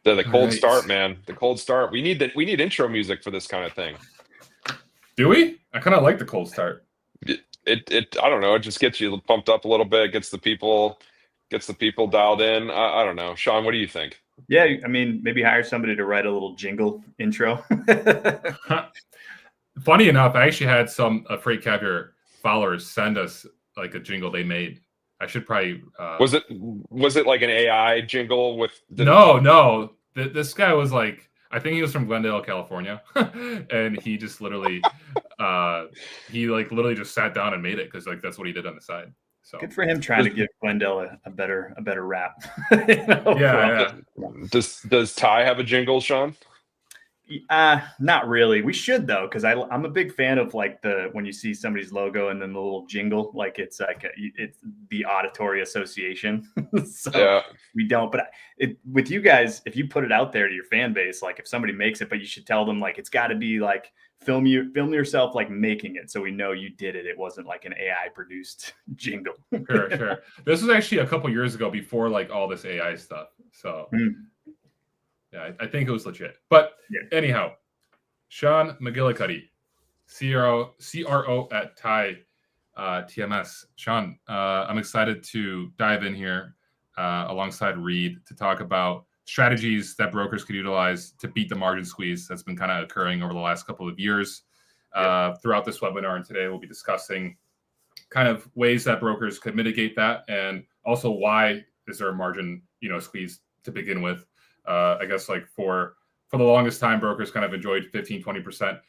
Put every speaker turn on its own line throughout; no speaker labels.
The
All
cold
right.
start, man. The cold start. We need intro music for this kind of thing.
Do we? I kind of like the cold start.
It I don't know. It just gets you pumped up a little bit. Gets the people dialed in. I don't know. Sean, what do you think?
Yeah, I mean, maybe hire somebody to write a little jingle intro.
Funny enough, I actually had some Freight Caviar followers send us like a jingle they made. I should probably.
Was it like an AI jingle with?
No. This guy was like, I think he was from Glendale, California, and he just literally, literally just sat down and made it because like that's what he did on the side. So
good for him trying to give Glendale a better rap.
Yeah.
Does Ty have a jingle, Sean?
Not really. We should though, because I'm a big fan of like when you see somebody's logo and then the little jingle, like it's the auditory association. So yeah. We don't. But with you guys, if you put it out there to your fan base, like if somebody makes it, but you should tell them like it's got to be like film yourself like making it, so we know you did it. It wasn't like an AI produced jingle.
Sure. This was actually a couple years ago before like all this AI stuff. So. Yeah, I think it was legit. But anyhow, Sean McGillicuddy, CRO at Ty TMS. Sean, I'm excited to dive in here alongside Reed to talk about strategies that brokers could utilize to beat the margin squeeze that's been kind of occurring over the last couple of years throughout this webinar. And today we'll be discussing kind of ways that brokers could mitigate that, and also why is there a margin squeeze to begin with. I guess like for the longest time, brokers kind of enjoyed 15-20%,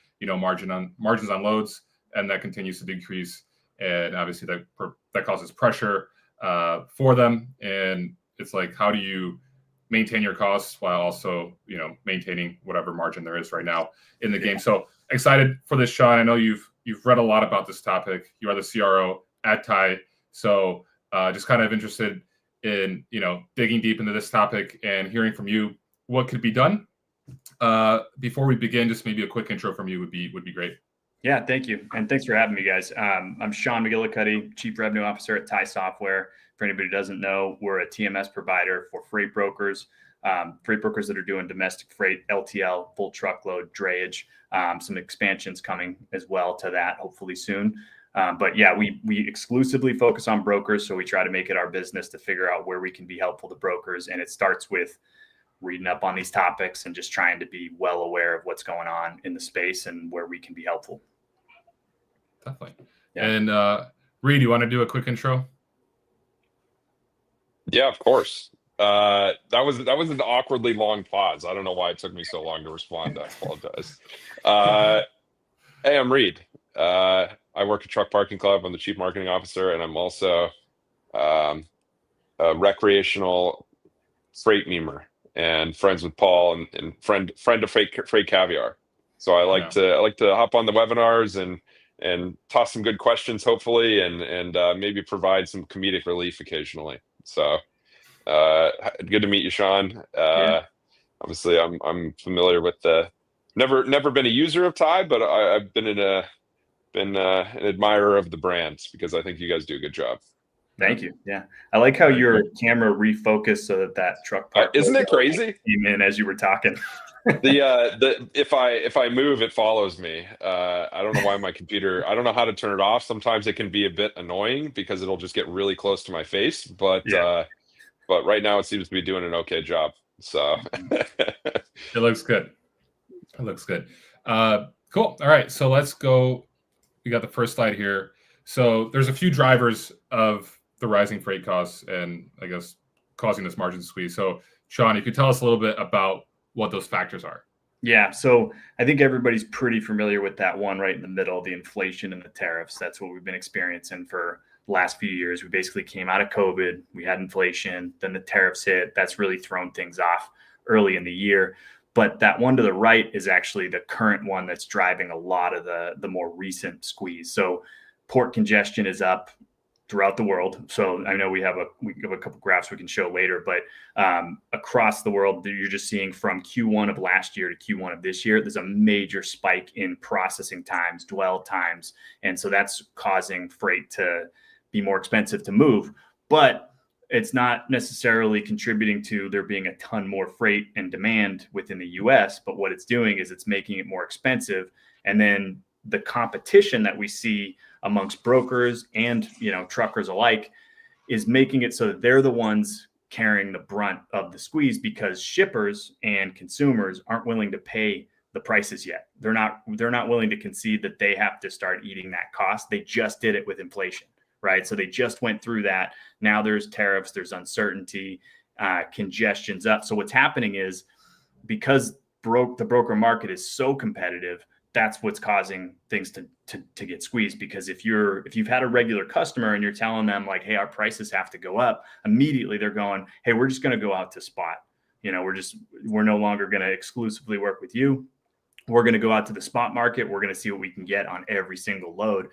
margins on loads, and that continues to decrease. And obviously that causes pressure for them. And it's like, how do you maintain your costs while also, maintaining whatever margin there is right now in the game? So excited for this, Sean. I know you've read a lot about this topic. You are the CRO at Ty. So just kind of interested in digging deep into this topic and hearing from you what could be done. Before we begin, just maybe a quick intro from you would be great.
Yeah, thank you, and thanks for having me, guys. I'm Sean McGillicuddy, Chief Revenue Officer at Ty Software. For anybody who doesn't know, we're a TMS provider for freight brokers that are doing domestic freight, LTL, full truckload, drayage. Some expansions coming as well to that, hopefully soon. But yeah, we exclusively focus on brokers. So we try to make it our business to figure out where we can be helpful to brokers. And it starts with reading up on these topics and just trying to be well aware of what's going on in the space and where we can be helpful.
Definitely. Yeah. And Reed, you want to do a quick intro?
Yeah, of course. That was an awkwardly long pause. I don't know why it took me so long to respond. I apologize. Hey, I'm Reed. I work at Truck Parking Club. I'm the Chief Marketing Officer, and I'm also a recreational freight memer and friends with Paul and friend of Freight Caviar. So I like to hop on the webinars and toss some good questions, hopefully, and maybe provide some comedic relief occasionally. So good to meet you, Sean. Obviously, I'm familiar with never been a user of Ty, but I've been an admirer of the brands because I think you guys do a good job.
Thank you. Yeah, I like how your camera refocused so that truck park
isn't it crazy?
Came in as you were talking.
If I move, it follows me. I don't know why my computer. I don't know how to turn it off. Sometimes it can be a bit annoying because it'll just get really close to my face. But right now it seems to be doing an okay job. So
it looks good. Cool. All right, so let's go. We got the first slide here. So there's a few drivers of the rising freight costs and I guess causing this margin squeeze. So Sean, you could tell us a little bit about what those factors are.
Yeah. So I think everybody's pretty familiar with that one right in the middle, the inflation and the tariffs. That's what we've been experiencing for the last few years. We basically came out of COVID, we had inflation, then the tariffs hit. That's really thrown things off early in the year. But that one to the right is actually the current one that's driving a lot of the more recent squeeze. So port congestion is up throughout the world. So I know we have a couple graphs we can show later, but across the world, you're just seeing from Q1 of last year to Q1 of this year, there's a major spike in processing times, dwell times. And so that's causing freight to be more expensive to move. But it's not necessarily contributing to there being a ton more freight and demand within the US, but what it's doing is it's making it more expensive. And then the competition that we see amongst brokers and, truckers alike is making it so that they're the ones carrying the brunt of the squeeze, because shippers and consumers aren't willing to pay the prices yet. They're not willing to concede that they have to start eating that cost. They just did it with inflation, right? So they just went through that. Now there's tariffs, there's uncertainty, congestion's up. So what's happening is, because the broker market is so competitive, that's what's causing things to get squeezed. Because if you've had a regular customer and you're telling them like, hey, our prices have to go up, immediately they're going, hey, we're just going to go out to spot. We're no longer going to exclusively work with you. We're going to go out to the spot market. We're going to see what we can get on every single load,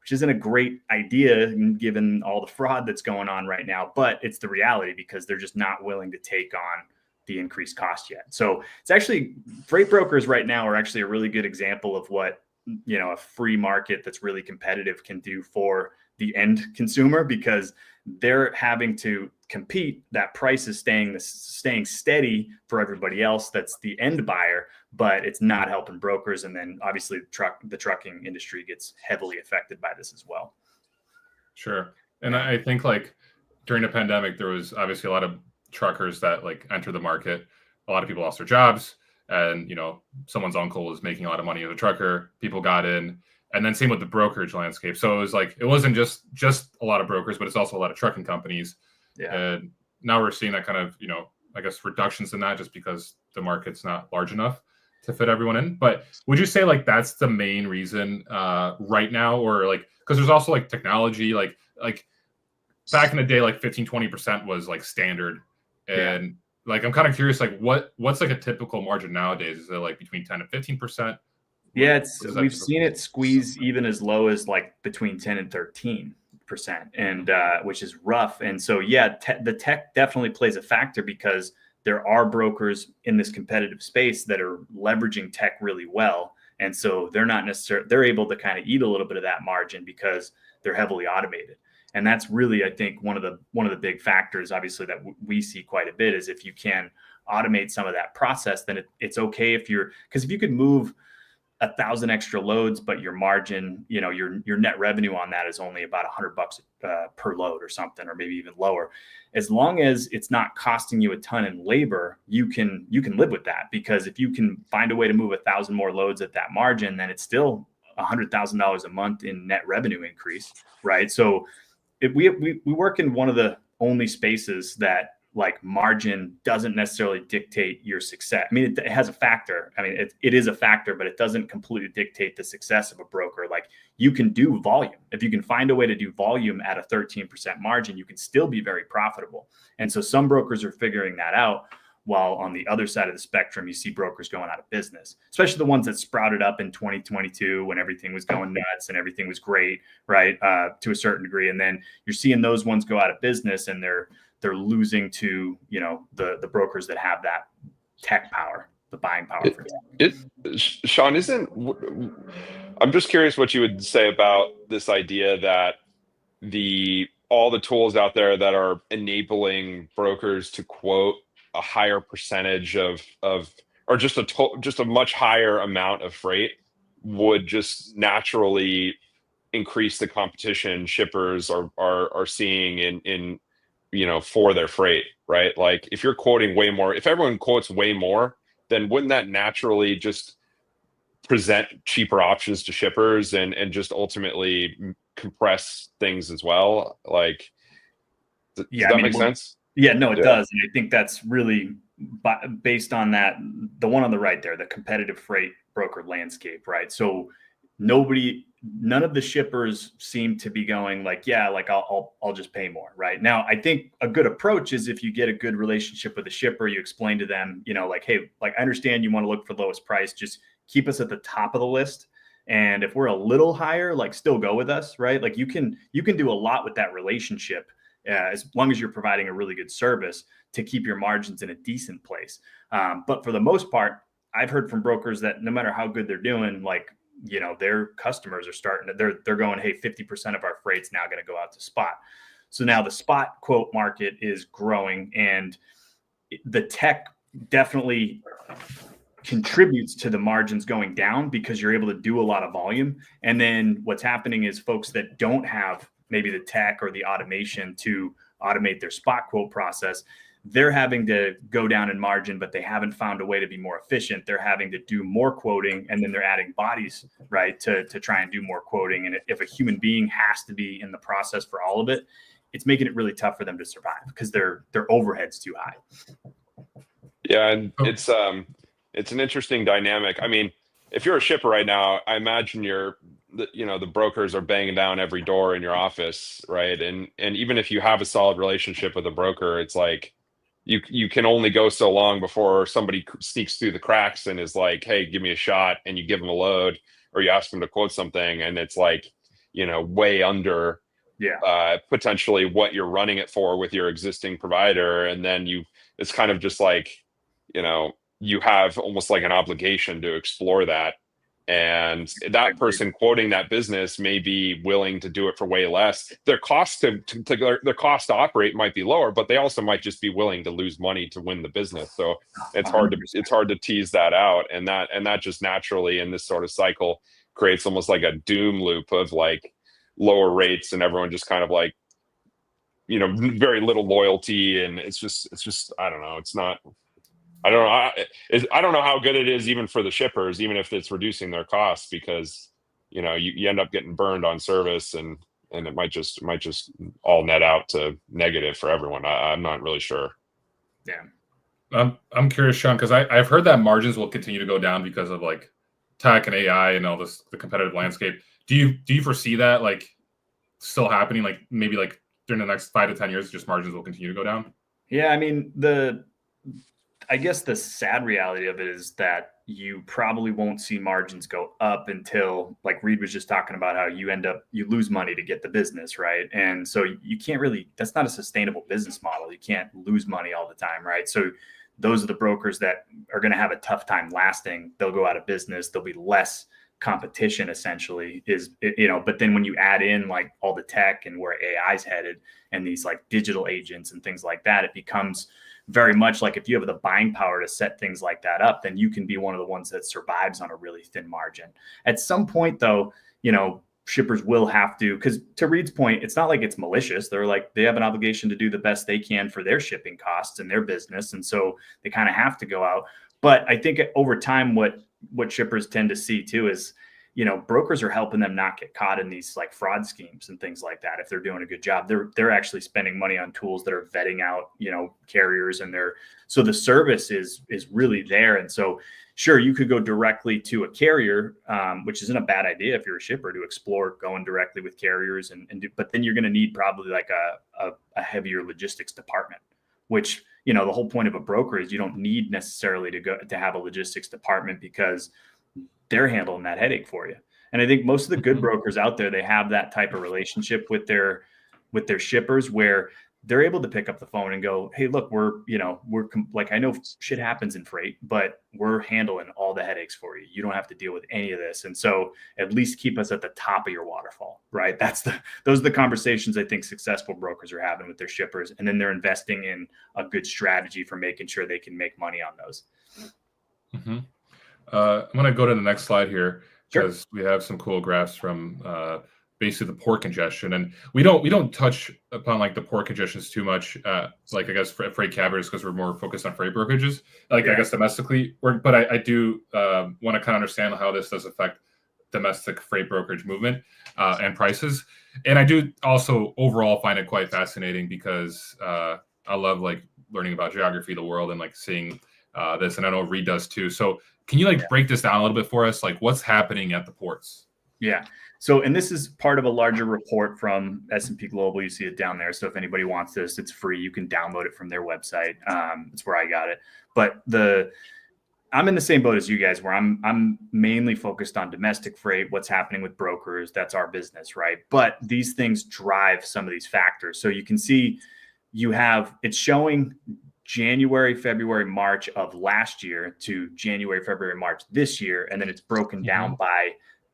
which isn't a great idea given all the fraud that's going on right now. But it's the reality, because they're just not willing to take on the increased cost yet. So it's actually, freight brokers right now are actually a really good example of what, a free market that's really competitive can do for the end consumer, because they're having to compete. That price is staying steady for everybody else. That's the end buyer, but it's not helping brokers. And then obviously the trucking industry gets heavily affected by this as well.
Sure. And I think like during the pandemic, there was obviously a lot of truckers that like entered the market. A lot of people lost their jobs, and someone's uncle was making a lot of money as a trucker. People got in, and then same with the brokerage landscape. So it was like, it wasn't just a lot of brokers, but it's also a lot of trucking companies.
Yeah.
And now we're seeing that kind of, I guess reductions in that, just because the market's not large enough to fit everyone in. But would you say like that's the main reason right now, or like, because there's also like technology, like back in the day, like 15-20% was like standard. And like, I'm kind of curious, like what's like a typical margin nowadays? Is it like between 10 and 15%?
Yeah, we've seen it squeeze even as low as like between 10 and 13%, and which is rough. And so, the tech definitely plays a factor, because there are brokers in this competitive space that are leveraging tech really well. And so they're able to kind of eat a little bit of that margin because they're heavily automated. And that's really, I think, one of the big factors, obviously, that we see quite a bit, is if you can automate some of that process, then it's okay because if you could move 1,000 extra loads, but your margin, your net revenue on that is only about $100 per load or something, or maybe even lower. As long as it's not costing you a ton in labor, you can live with that, because if you can find a way to move 1,000 more loads at that margin, then it's still $100,000 a month in net revenue increase, right? So we work in one of the only spaces that like margin doesn't necessarily dictate your success. I mean, it has a factor. I mean, it is a factor, but it doesn't completely dictate the success of a broker. Like, you can do volume. If you can find a way to do volume at a 13% margin, you can still be very profitable. And so some brokers are figuring that out, while on the other side of the spectrum, you see brokers going out of business, especially the ones that sprouted up in 2022 when everything was going nuts and everything was great, right? To a certain degree. And then you're seeing those ones go out of business, and they're losing to, the brokers that have that tech power, the buying power.
Sean, I'm just curious what you would say about this idea that all the tools out there that are enabling brokers to quote a higher percentage of or just a much higher amount of freight would just naturally increase the competition shippers are seeing in for their freight, right? Like, if you're quoting way more, if everyone quotes way more, then wouldn't that naturally just present cheaper options to shippers and just ultimately compress things as well? Like, does that make sense?
Yeah, no, it does. And I think that's really based on that, the one on the right there, the competitive freight broker landscape, right? So none of the shippers seem to be going like, I'll just pay more, right? Now, I think a good approach is, if you get a good relationship with a shipper, you explain to them, like, hey, like, I understand you want to look for lowest price, just keep us at the top of the list. And if we're a little higher, like, still go with us, right? Like, you can do a lot with that relationship, as long as you're providing a really good service to keep your margins in a decent place. But for the most part, I've heard from brokers that no matter how good they're doing, like, their customers are they're going, hey, 50% of our freight's now going to go out to spot. So now the spot quote market is growing, and the tech definitely contributes to the margins going down because you're able to do a lot of volume. And then what's happening is folks that don't have maybe the tech or the automation to automate their spot quote process, they're having to go down in margin, but they haven't found a way to be more efficient. They're having to do more quoting, and then they're adding bodies, right, to try and do more quoting. And if a human being has to be in the process for all of it, it's making it really tough for them to survive because their overhead's too high.
Yeah, and it's an interesting dynamic. I mean, if you're a shipper right now, I imagine the brokers are banging down every door in your office, right? And even if you have a solid relationship with a broker, it's like you can only go so long before somebody sneaks through the cracks and is like, "Hey, give me a shot," and you give them a load, or you ask them to quote something, and it's like, way under potentially what you're running it for with your existing provider, and then it's kind of just like, you have almost like an obligation to explore that. And that person quoting that business may be willing to do it for way less. Their cost their cost to operate might be lower, but they also might just be willing to lose money to win the business. So it's hard to tease that out. And that just naturally in this sort of cycle creates almost like a doom loop of like lower rates and everyone just kind of like, very little loyalty. And it's just, I don't know. I don't know how good it is even for the shippers, even if it's reducing their costs, because you end up getting burned on service, and it might just all net out to negative for everyone. I'm not really sure.
Yeah, I'm curious, Sean, because I've heard that margins will continue to go down because of like tech and AI and all this, the competitive landscape. Do you foresee that like still happening? Like maybe like during the next 5 to 10 years, just margins will continue to go down?
Yeah, I mean I guess the sad reality of it is that you probably won't see margins go up until, like Reed was just talking about, how you lose money to get the business, right? And so you can't really, that's not a sustainable business model. You can't lose money all the time, right? So those are the brokers that are going to have a tough time lasting. They'll go out of business. There'll be less competition essentially but then when you add in like all the tech and where AI's headed and these like digital agents and things like that, it becomes very much like if you have the buying power to set things like that up, then you can be one of the ones that survives on a really thin margin. At some point though, shippers will have to, because to Reed's point, it's not like it's malicious. They have an obligation to do the best they can for their shipping costs and their business. And so they kind of have to go out. But I think over time, what shippers tend to see too is, brokers are helping them not get caught in these like fraud schemes and things like that. If they're doing a good job, they're actually spending money on tools that are vetting out, carriers, and so the service is really there. And so sure, you could go directly to a carrier, which isn't a bad idea if you're a shipper, to explore going directly with carriers but then you're going to need probably like a heavier logistics department, which, the whole point of a broker is you don't need necessarily to have a logistics department because they're handling that headache for you. And I think most of the good brokers out there, they have that type of relationship with their shippers where they're able to pick up the phone and go, "Hey, look, I know shit happens in freight, but we're handling all the headaches for you. You don't have to deal with any of this. And so at least keep us at the top of your waterfall," right? Those are the conversations I think successful brokers are having with their shippers. And then they're investing in a good strategy for making sure they can make money on those.
Mm-hmm. I'm going to go to the next slide here because we have some cool graphs from basically the port congestion, and we don't touch upon like the port congestions too much. Like I guess freight carriers, because we're more focused on freight brokerages, I guess domestically. But I do want to kind of understand how this does affect domestic freight brokerage movement and prices. And I do also overall find it quite fascinating because I love like learning about geography of the world and like seeing this, and I know Reed does too. So can you break this down a little bit for us? Like what's happening at the ports?
Yeah. So, and this is part of a larger report from S&P Global. You see it down there. So if anybody wants this, it's free. You can download it from their website. It's where I got it. But I'm in the same boat as you guys, where I'm mainly focused on domestic freight, what's happening with brokers. That's our business, right? But these things drive some of these factors. So you can see it's showing January, February, March of last year to January, February, March this year. And then it's broken down by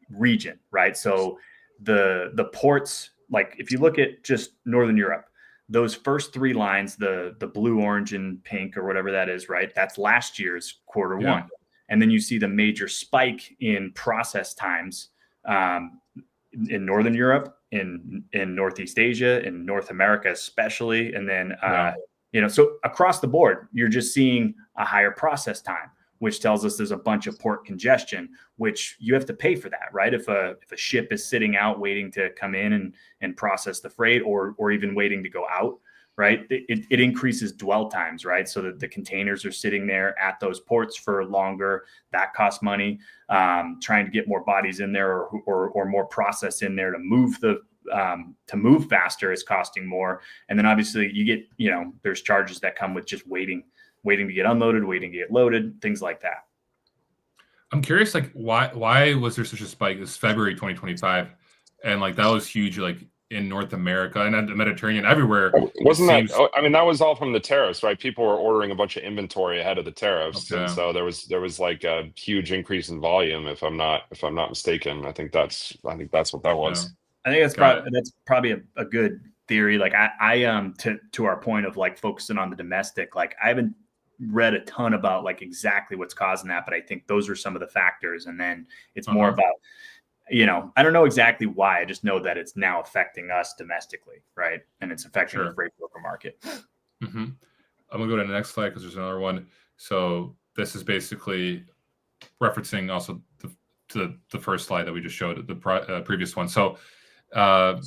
region, right? So the ports, like if you look at just Northern Europe, those first three lines, the blue, orange, and pink, or whatever that is, right? That's last year's quarter one. And then you see the major spike in process times in Northern Europe, in Northeast Asia, in North America especially. And then, so across the board, you're just seeing a higher process time, which tells us there's a bunch of port congestion, which you have to pay for that, right? If a ship is sitting out waiting to come in and process the freight, or even waiting to go out, right? It increases dwell times, right? So that the containers are sitting there at those ports for longer. That costs money. Trying to get more bodies in there or more process in there to move faster is costing more. And then obviously you get, there's charges that come with just waiting to get unloaded, waiting to get loaded, things like that.
I'm curious, like why was there such a spike? This February 2025, and like that was huge, like in North America and the Mediterranean, everywhere.
Wasn't that? I mean, that was all from the tariffs, right? People were ordering a bunch of inventory ahead of the tariffs, and so there was like a huge increase in volume. If I'm not mistaken, I think that's what that was.
I think that's probably a good theory. Like I to our point of like focusing on the domestic, like I haven't read a ton about like exactly what's causing that, but I think those are some of the factors. And then it's more about, I don't know exactly why. I just know that it's now affecting us domestically, right? And it's affecting the freight broker market.
Mm-hmm. I'm gonna go to the next slide because there's another one. So this is basically referencing also to the first slide that we just showed, the previous one. So so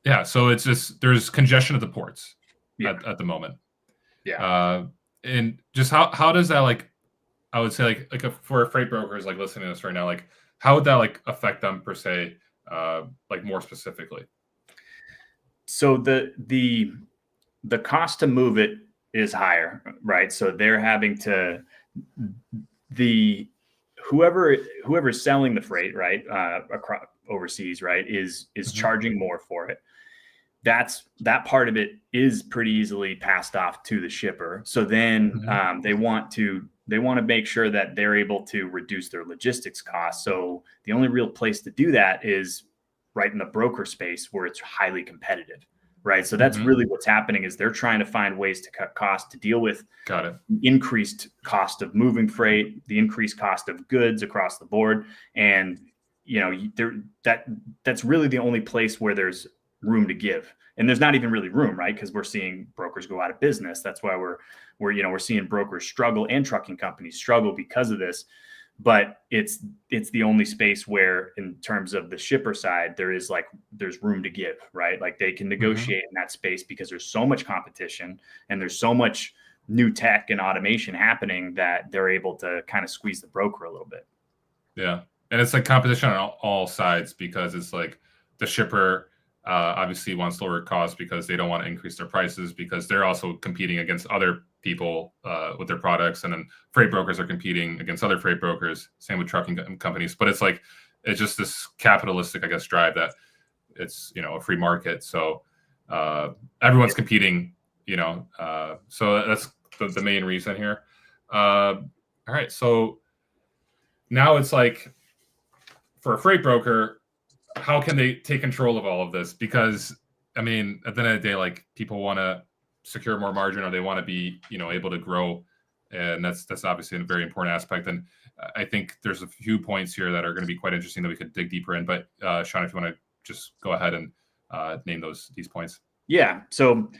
it's just there's congestion at the ports at the moment. And just how does that, like, I would say like for freight brokers like listening to this right now, like how would that like affect them per se, like more specifically?
So the cost to move it is higher, right? So they're having to whoever's selling the freight, right, across overseas, right, is charging more for it. That part of it is pretty easily passed off to the shipper. So then they want to make sure that they're able to reduce their logistics costs. So the only real place to do that is right in the broker space where it's highly competitive, right? So that's really what's happening is they're trying to find ways to cut costs to deal with the increased cost of moving freight, the increased cost of goods across the board. And, that's really the only place where there's room to give. And there's not even really room, right? Because we're seeing brokers go out of business. That's why we're seeing brokers struggle and trucking companies struggle because of this. But it's the only space where, in terms of the shipper side, there's room to give, right? Like they can negotiate in that space because there's so much competition and there's so much new tech and automation happening that they're able to kind of squeeze the broker a little bit.
Yeah. And it's like competition on all sides, because it's like the shipper obviously wants lower costs because they don't want to increase their prices, because they're also competing against other people with their products. And then freight brokers are competing against other freight brokers. Same with trucking companies. But it's just this capitalistic, I guess, drive that it's, a free market. So everyone's competing, so that's the main reason here. All right. So now it's like, for a freight broker, how can they take control of all of this? Because, I mean, at the end of the day, like, people want to secure more margin, or they want to be, able to grow. And that's obviously a very important aspect. And I think there's a few points here that are going to be quite interesting that we could dig deeper in. But Sean, if you want to just go ahead and name these points.
Yeah. So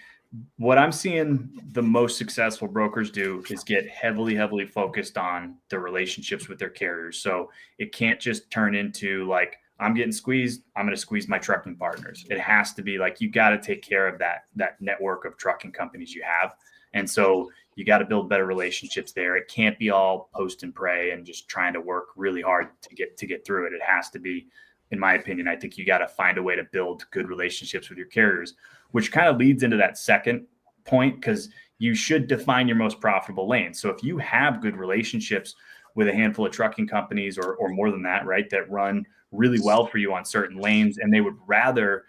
what I'm seeing the most successful brokers do is get heavily focused on the relationships with their carriers. So it can't just turn into like, I'm getting squeezed, I'm going to squeeze my trucking partners. It has to be like, you got to take care of that network of trucking companies you have. And so you got to build better relationships there. It can't be all post and pray and just trying to work really hard to get through it. It has to be, in my opinion, I think you got to find a way to build good relationships with your carriers, which kind of leads into that second point, because you should define your most profitable lane. So if you have good relationships with a handful of trucking companies or more than that, right, that run really well for you on certain lanes, and they would rather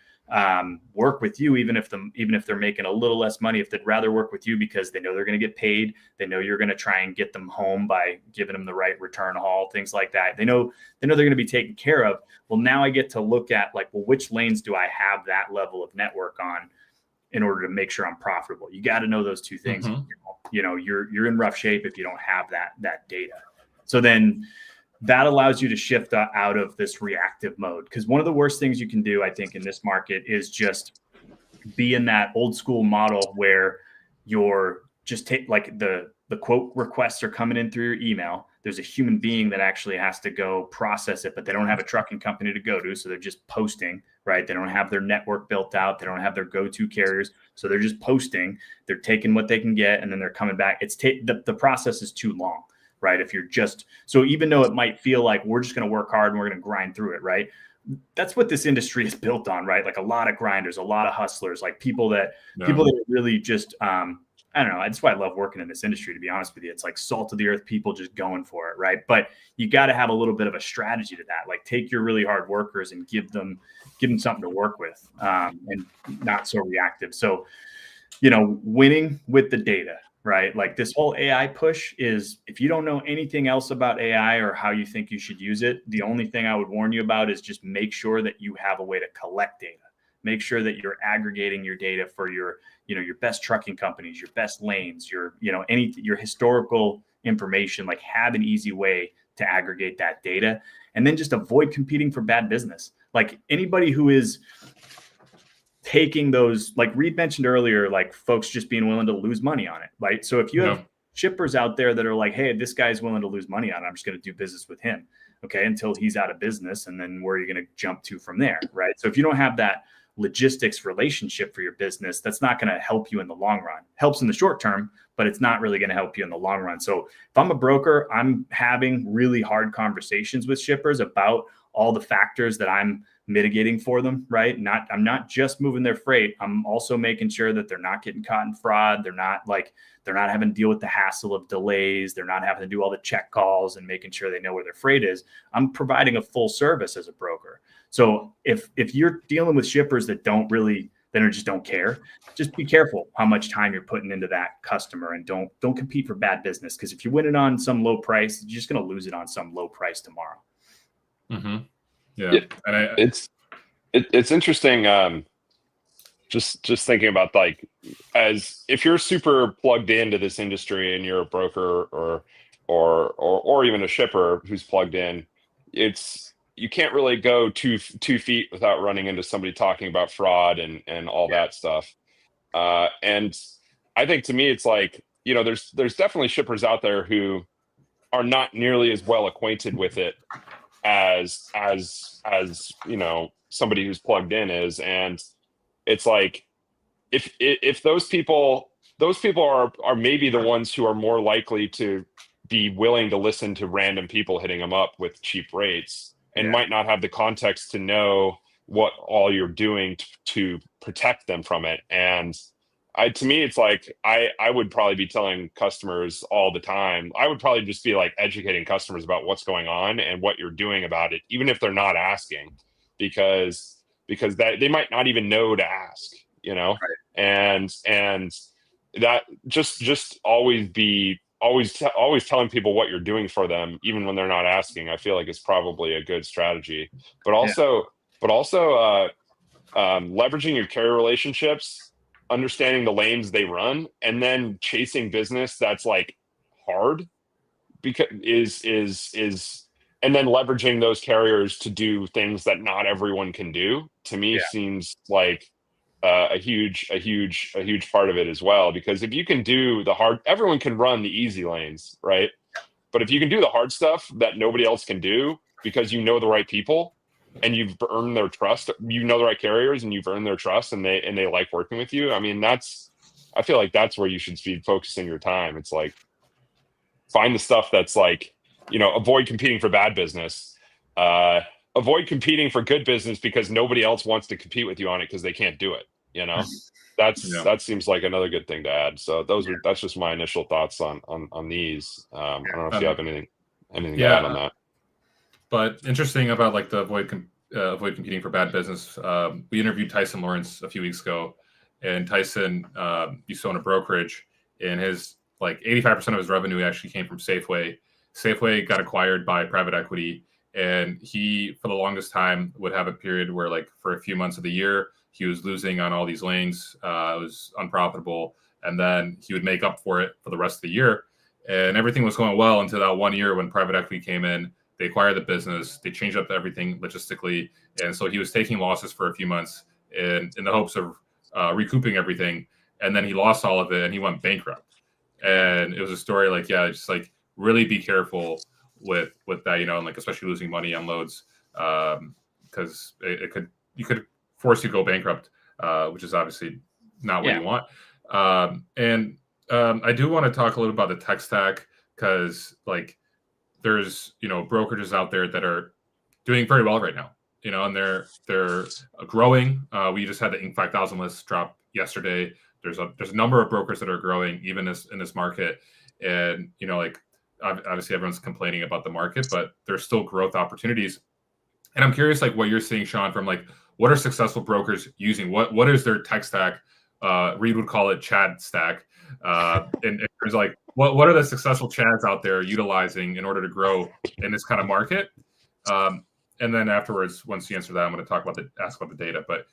work with you, even if they're making a little less money, if they'd rather work with you because they know they're going to get paid, they know you're going to try and get them home by giving them the right return haul, things like that. They know they're going to be taken care of. Well, now I get to look at like, well, which lanes do I have that level of network on? in order to make sure I'm profitable. You got to know those two things. You know, you're in rough shape if you don't have that data. So then that allows you to shift out of this reactive mode. Because one of the worst things you can do, I think, in this market is just be in that old school model where you're just like the quote requests are coming in through your email. There's a human being that actually has to go process it, but they don't have a trucking company to go to. So they're just posting, right? They don't have their network built out. They don't have their go-to carriers. So they're just posting, they're taking what they can get, and then they're coming back. The process is too long, right? If you're just, so even though it might feel like we're just going to work hard and we're going to grind through it, right? That's what this industry is built on, right? Like a lot of grinders, a lot of hustlers, like people that really just, I don't know. That's why I love working in this industry, to be honest with you. It's like salt of the earth people just going for it, right? But you got to have a little bit of a strategy to that. Like take your really hard workers and give them something to work with, and not so reactive. So, you know, winning with the data, right? Like this whole AI push is, if you don't know anything else about AI or how you think you should use it, the only thing I would warn you about is just make sure that you have a way to collect data. Make sure that you're aggregating your data for your best trucking companies, your best lanes, your historical information. Like have an easy way to aggregate that data, and then just avoid competing for bad business. Like anybody who is taking those, like Reed mentioned earlier, like folks just being willing to lose money on it, right? So if you have shippers out there that are like, hey, this guy's willing to lose money on it, I'm just going to do business with him, okay, until he's out of business, and then where are you going to jump to from there, right? So if you don't have that logistics relationship for your business, that's not going to help you in the long run. Helps in the short term, but it's not really going to help you in the long run. So if I'm a broker, I'm having really hard conversations with shippers about all the factors that I'm mitigating for them, right? I'm not just moving their freight. I'm also making sure that they're not getting caught in fraud. They're not having to deal with the hassle of delays. They're not having to do all the check calls and making sure they know where their freight is. I'm providing a full service as a broker. So if you're dealing with shippers that just don't care, just be careful how much time you're putting into that customer, and don't compete for bad business. Because if you win it on some low price, you're just going to lose it on some low price tomorrow.
Mm-hmm. Yeah. And
it's interesting. Just thinking about, like, as if you're super plugged into this industry and you're a broker or even a shipper who's plugged in, you can't really go 2 feet without running into somebody talking about fraud and all that stuff. And I think, to me, it's like, you know, there's definitely shippers out there who are not nearly as well acquainted with it as you know, somebody who's plugged in is. And it's like, if those people are maybe the ones who are more likely to be willing to listen to random people hitting them up with cheap rates, and might not have the context to know what all you're doing to protect them from it. And to me, it's like, I would probably be telling customers all the time. I would probably just be like educating customers about what's going on and what you're doing about it, even if they're not asking, because that they might not even know to ask, you know. Right. And that just always telling people what you're doing for them, even when they're not asking, I feel like is probably a good strategy. But also leveraging your carrier relationships, understanding the lanes they run, and then chasing business that's like hard, because and then leveraging those carriers to do things that not everyone can do, to me seems like a huge part of it as well. Because if you can do the hard, everyone can run the easy lanes, right? But if you can do the hard stuff that nobody else can do, because you know the right people and you've earned their trust, you know the right carriers and you've earned their trust, and they like working with you. I mean, I feel like that's where you should be focusing your time. It's like, find the stuff that's like, you know, avoid competing for bad business. Avoid competing for good business because nobody else wants to compete with you on it because they can't do it. You know, that seems like another good thing to add. So that's just my initial thoughts on these. I don't know if you have anything to add on that.
But interesting about like the avoid competing for bad business. We interviewed Tyson Lawrence a few weeks ago, and Tyson used to own a brokerage, and his like 85% of his revenue actually came from Safeway. Safeway got acquired by private equity, and he, for the longest time, would have a period where, like, for a few months of the year, he was losing on all these lanes. It was unprofitable. And then he would make up for it for the rest of the year. And everything was going well until that 1 year when private equity came in. They acquired the business. They changed up everything logistically. And so he was taking losses for a few months in the hopes of recouping everything. And then he lost all of it and he went bankrupt. And it was a story like, yeah, just like really be careful with that, and like especially losing money on loads, because you could force you to go bankrupt, which is obviously not what you want. I do want to talk a little about the tech stack, because like there's brokerages out there that are doing very well right now, and they're growing. We just had the Inc. 5000 list drop yesterday. There's a number of brokers that are growing even in this market, and like obviously everyone's complaining about the market, but there's still growth opportunities. And I'm curious, like what you're seeing, Sean, from like what are successful brokers using? What is their tech stack? Reed would call it Chad stack. And there's like what are the successful Chads out there utilizing in order to grow in this kind of market? And then afterwards, once you answer that, I'm going to ask about the data. But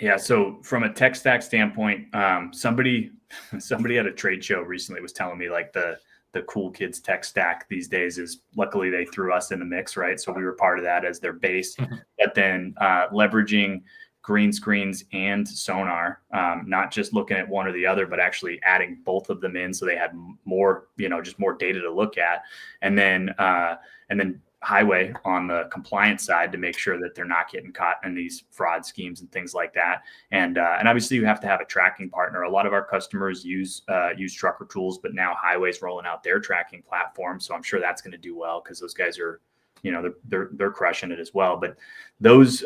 yeah. So from a tech stack standpoint, somebody at a trade show recently was telling me like the cool kids tech stack these days is, luckily they threw us in the mix, right? So we were part of that as their base, but then leveraging green screens and sonar, not just looking at one or the other, but actually adding both of them in so they had more, just more data to look at, and then highway on the compliance side to make sure that they're not getting caught in these fraud schemes and things like that. And obviously you have to have a tracking partner. A lot of our customers use Trucker Tools, but now Highway's rolling out their tracking platform. So I'm sure that's going to do well, because those guys are, they're crushing it as well. But those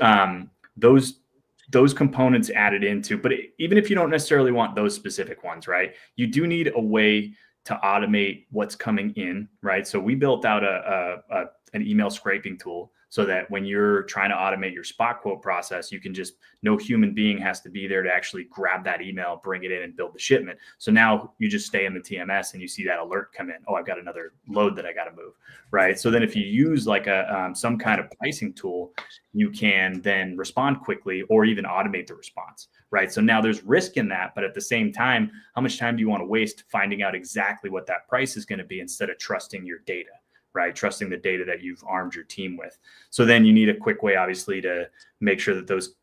components added into, but even if you don't necessarily want those specific ones, right, you do need a way to automate what's coming in, right? So we built out an email scraping tool so that when you're trying to automate your spot quote process, you can just, no human being has to be there to actually grab that email, bring it in and build the shipment. So now you just stay in the TMS and you see that alert come in. Oh, I've got another load that I got to move, right? So then if you use like some kind of pricing tool, you can then respond quickly or even automate the response, right? So now there's risk in that, but at the same time, how much time do you want to waste finding out exactly what that price is going to be instead of trusting your data, right? Trusting the data that you've armed your team with. So then you need a quick way, obviously, to make sure that those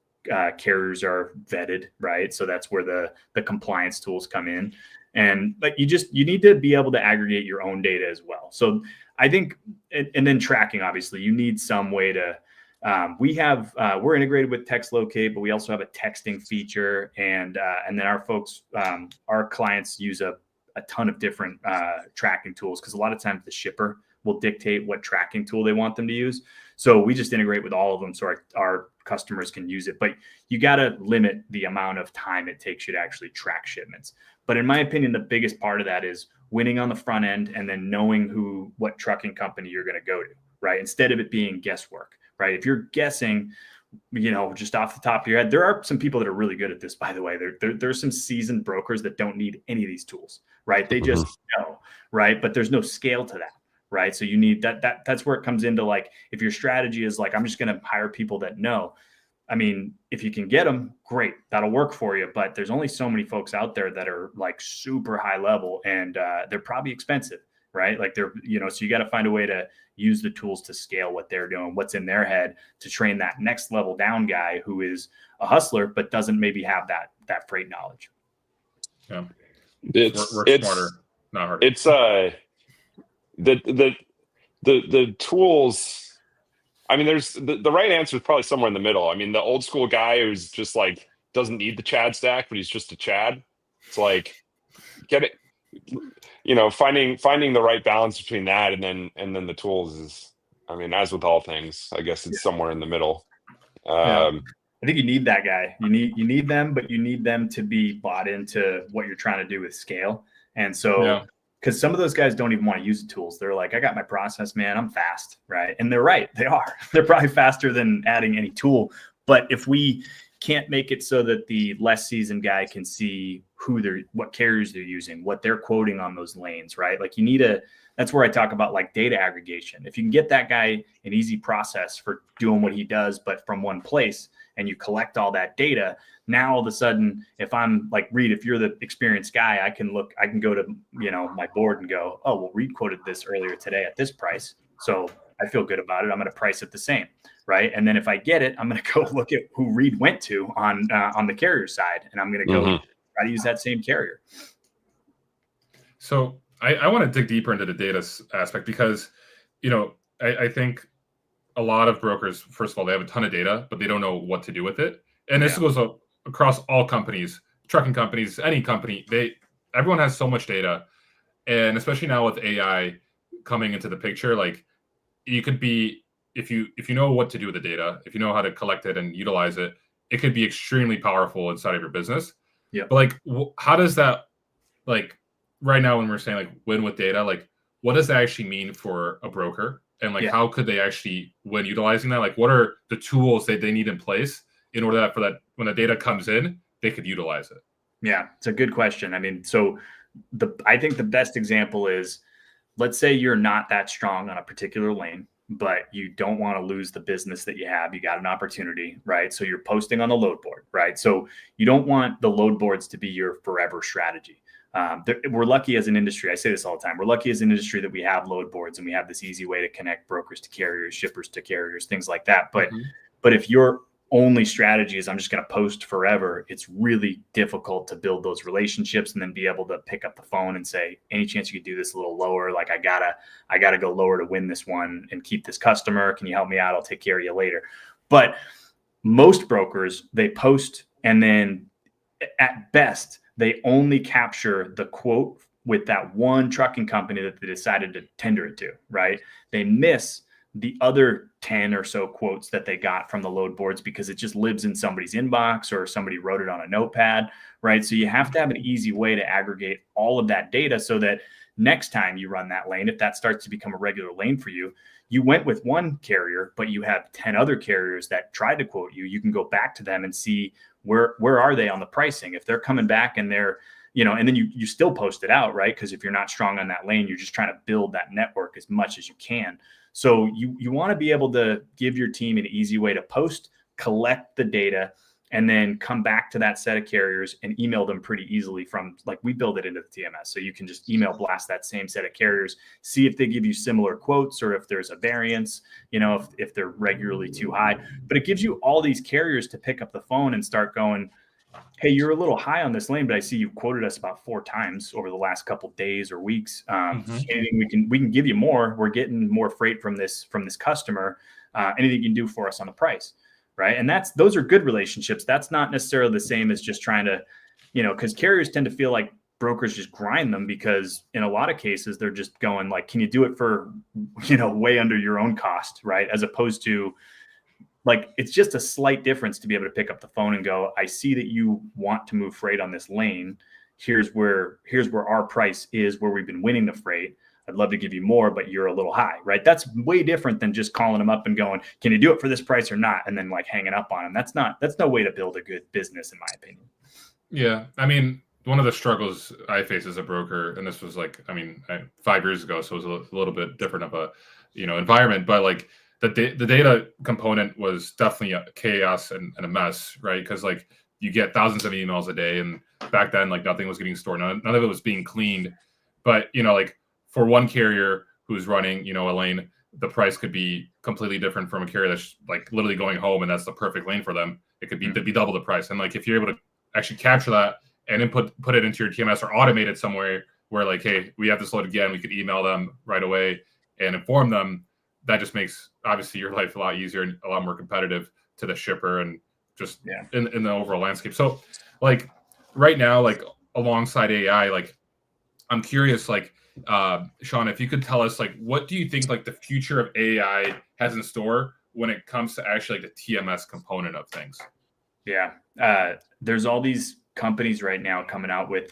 carriers are vetted, right? So that's where the compliance tools come in. And like you need to be able to aggregate your own data as well. So I think, and then tracking, obviously, you need some way to, we're integrated with Text Locate, but we also have a texting feature, and then our clients use a ton of different tracking tools, because a lot of times the shipper will dictate what tracking tool they want them to use. So we just integrate with all of them so our customers can use it. But you got to limit the amount of time it takes you to actually track shipments. But in my opinion, the biggest part of that is winning on the front end and then knowing what trucking company you're going to go to, right? Instead of it being guesswork, right? If you're guessing, just off the top of your head, there are some people that are really good at this, by the way. There's some seasoned brokers that don't need any of these tools, right? They just know, right? But there's no scale to that, right? So you need that's where it comes into, like, if your strategy is like, I'm just going to hire people that know. I mean, if you can get them, great, that'll work for you. But there's only so many folks out there that are like super high level, and they're probably expensive, right? Like so you got to find a way to use the tools to scale what they're doing, what's in their head, to train that next level down guy who is a hustler, but doesn't maybe have that freight knowledge.
Yeah.
It's
smarter, not harder.
It's the tools. I mean, there's the right answer is probably somewhere in the middle. I mean, the old school guy who's just like doesn't need the Chad stack, but he's just a Chad. It's like, get it, finding the right balance between that and then the tools is, I mean, as with all things, I guess it's somewhere in the middle.
I think you need that guy. You need them, but you need them to be bought into what you're trying to do with scale. And so, because some of those guys don't even want to use the tools. They're like, I got my process, man. I'm fast, right? And they're right. They are. They're probably faster than adding any tool. But if we can't make it so that the less seasoned guy can see what carriers they're using, what they're quoting on those lanes, right? Like that's where I talk about like data aggregation. If you can get that guy an easy process for doing what he does, but from one place, and you collect all that data. Now, all of a sudden, if I'm like Reed, if you're the experienced guy, I can go to, my board and go, oh, well, Reed quoted this earlier today at this price. So I feel good about it. I'm going to price it the same. Right. And then if I get it, I'm going to go look at who Reed went to on the carrier side, and I'm going to go try to use that same carrier.
So I want to dig deeper into the data aspect because, I think a lot of brokers, first of all, they have a ton of data, but they don't know what to do with it. And this goes across all companies, trucking companies, any company. Everyone has so much data, and especially now with AI coming into the picture, like you could be, if you know what to do with the data, if you know how to collect it and utilize it, it could be extremely powerful inside of your business.
Yeah.
But like, how does that, like right now when we're saying like win with data, like what does that actually mean for a broker? And like, how could they actually win utilizing that? Like, what are the tools that they need in place in order that when the data comes in, they could utilize it?
Yeah, it's a good question. I mean, so I think the best example is, let's say you're not that strong on a particular lane, but you don't want to lose the business that you have. You got an opportunity, right? So you're posting on the load board, right? So you don't want the load boards to be your forever strategy. We're lucky as an industry. I say this all the time. We're lucky as an industry that we have load boards and we have this easy way to connect brokers to carriers, shippers to carriers, things like that. But if your only strategy is I'm just going to post forever, it's really difficult to build those relationships and then be able to pick up the phone and say, any chance you could do this a little lower? Like I gotta go lower to win this one and keep this customer. Can you help me out? I'll take care of you later. But most brokers, they post and then at best, they only capture the quote with that one trucking company that they decided to tender it to, right? They miss the other 10 or so quotes that they got from the load boards because it just lives in somebody's inbox or somebody wrote it on a notepad, right? So you have to have an easy way to aggregate all of that data so that next time you run that lane, if that starts to become a regular lane for you, you went with one carrier, but you have 10 other carriers that tried to quote you. You can go back to them and see where are they on the pricing. If they're coming back and they're, and then you still post it out, right? Because if you're not strong on that lane, you're just trying to build that network as much as you can. So you want to be able to give your team an easy way to post, collect the data, and then come back to that set of carriers and email them pretty easily from, like, we build it into the TMS. So you can just email blast that same set of carriers, see if they give you similar quotes or if there's a variance, if they're regularly too high. But it gives you all these carriers to pick up the phone and start going, hey, you're a little high on this lane, but I see you've quoted us about 4 times over the last couple of days or weeks. Anything we can give you more. We're getting more freight from this customer. Anything you can do for us on the price, right? And those are good relationships. That's not necessarily the same as just trying to, because carriers tend to feel like brokers just grind them because in a lot of cases they're just going like, can you do it for, way under your own cost, right? As opposed to, like, it's just a slight difference to be able to pick up the phone and go, I see that you want to move freight on this lane. Here's where our price is, where we've been winning the freight. I'd love to give you more, but you're a little high, right? That's way different than just calling them up and going, can you do it for this price or not? And then like hanging up on them. That's no way to build a good business, in my opinion.
Yeah. I mean, one of the struggles I face as a broker, and this was 5 years ago, so it was a little bit different of a, environment, but like, the data component was definitely a chaos and a mess, right? Because like you get thousands of emails a day, and back then like nothing was getting stored, none of it was being cleaned. But like for one carrier who's running a lane, the price could be completely different from a carrier that's like literally going home, and that's the perfect lane for them. It could be double the price. And like if you're able to actually capture that and then put it into your TMS or automate it somewhere where like, hey, we have this load again, we could email them right away and inform them. That just makes obviously your life a lot easier and a lot more competitive to the shipper and just in the overall landscape. So like right now, like alongside AI, like I'm curious, like Sean, if you could tell us like, what do you think like the future of AI has in store when it comes to actually like the TMS component of things?
Yeah. There's all these companies right now coming out with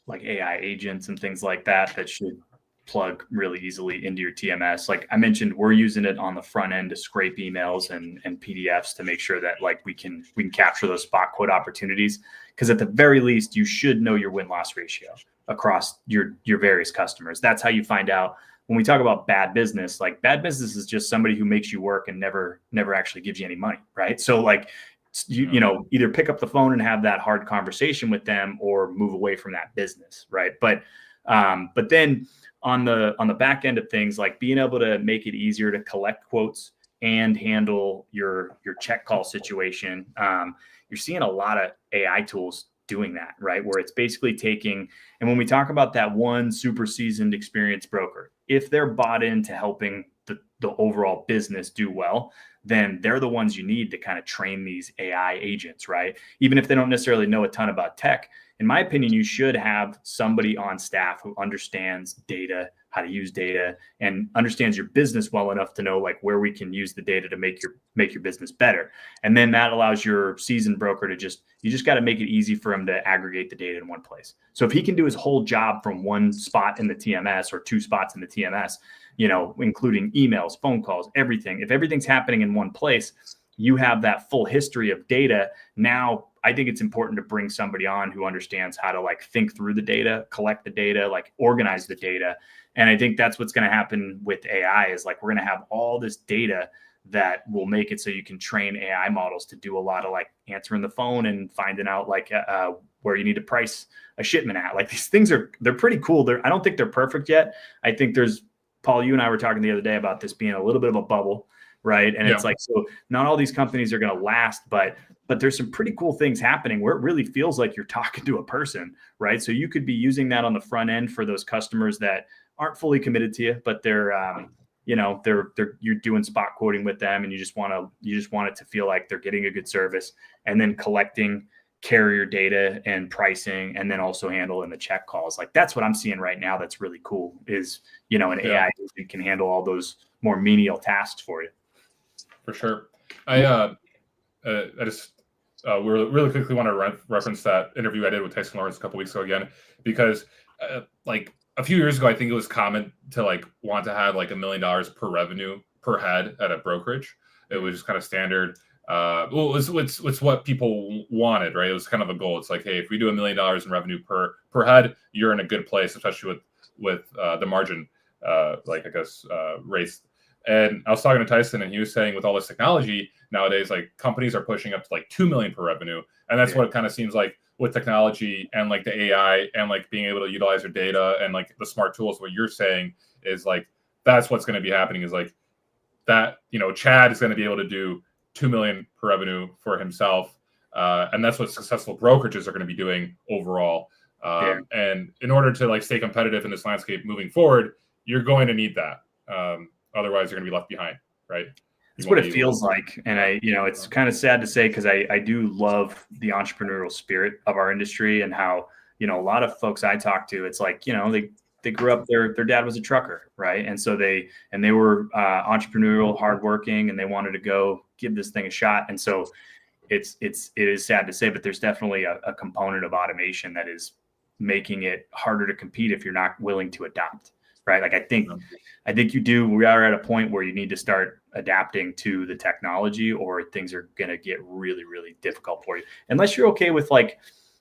like AI agents and things like that should plug really easily into your TMS. Like I mentioned, we're using it on the front end to scrape emails and PDFs to make sure that like we can capture those spot quote opportunities. Because at the very least, you should know your win-loss ratio across your various customers. That's how you find out when we talk about bad business. Like bad business is just somebody who makes you work and never actually gives you any money, right? So like you know, either pick up the phone and have that hard conversation with them or move away from that business, right? But then on the back end of things, like being able to make it easier to collect quotes and handle your check call situation, you're seeing a lot of AI tools doing that, right? Where it's basically taking, and when we talk about that one super seasoned experienced broker, if they're bought into helping the overall business do well, then they're the ones you need to kind of train these AI agents, right? Even if they don't necessarily know a ton about tech, in my opinion, you should have somebody on staff who understands data, how to use data, and understands your business well enough to know like where we can use the data to make your business better. And then that allows your seasoned broker to you just got to make it easy for him to aggregate the data in one place. So if he can do his whole job from one spot in the TMS or two spots in the TMS, you know, including emails, phone calls, everything, if everything's happening in one place, you have that full history of data. Now, I think it's important to bring somebody on who understands how to like think through the data, collect the data, like organize the data. And I think that's what's going to happen with AI is like, we're going to have all this data that will make it so you can train AI models to do a lot of like answering the phone and finding out like where you need to price a shipment at. Like these things they're pretty cool. I don't think they're perfect yet. I think Paul, you and I were talking the other day about this being a little bit of a bubble, right? And it's like, so not all these companies are going to last, but there's some pretty cool things happening where it really feels like you're talking to a person, right? So you could be using that on the front end for those customers that aren't fully committed to you, but they're you're doing spot quoting with them, and you just want it to feel like they're getting a good service, and then collecting carrier data and pricing, and then also handling the check calls. Like that's what I'm seeing right now. That's really cool is, you know, an AI that can handle all those more menial tasks for you.
For sure. I just really quickly want to reference that interview I did with Tyson Lawrence a couple weeks ago again, because like a few years ago, I think it was common to like want to have like $1 million per revenue per head at a brokerage. It was just kind of standard. Well, it's what people wanted, right? It was kind of a goal. It's like, hey, if we do $1 million in revenue per head, you're in a good place, especially with the margin, rates. And I was talking to Tyson, and he was saying with all this technology nowadays, like companies are pushing up to like 2 million per revenue, and that's what it kind of seems like with technology and like the AI and like being able to utilize your data and like the smart tools. What you're saying is like that's what's going to be happening is like that. You know, Chad is going to be able to do 2 million per revenue for himself, and that's what successful brokerages are going to be doing overall. And in order to like stay competitive in this landscape moving forward, you're going to need that. Otherwise, you're going to be left behind, right?
It's what it feels like. And it's kind of sad to say, because I do love the entrepreneurial spirit of our industry, and how, you know, a lot of folks I talk to, it's like, you know, they grew up, their dad was a trucker, right? And so they were entrepreneurial, hardworking, and they wanted to go give this thing a shot. And so it is sad to say, but there's definitely a component of automation that is making it harder to compete if you're not willing to adapt, right? Like I think we are at a point where you need to start adapting to the technology, or things are going to get really, really difficult for you. Unless you're okay with, like,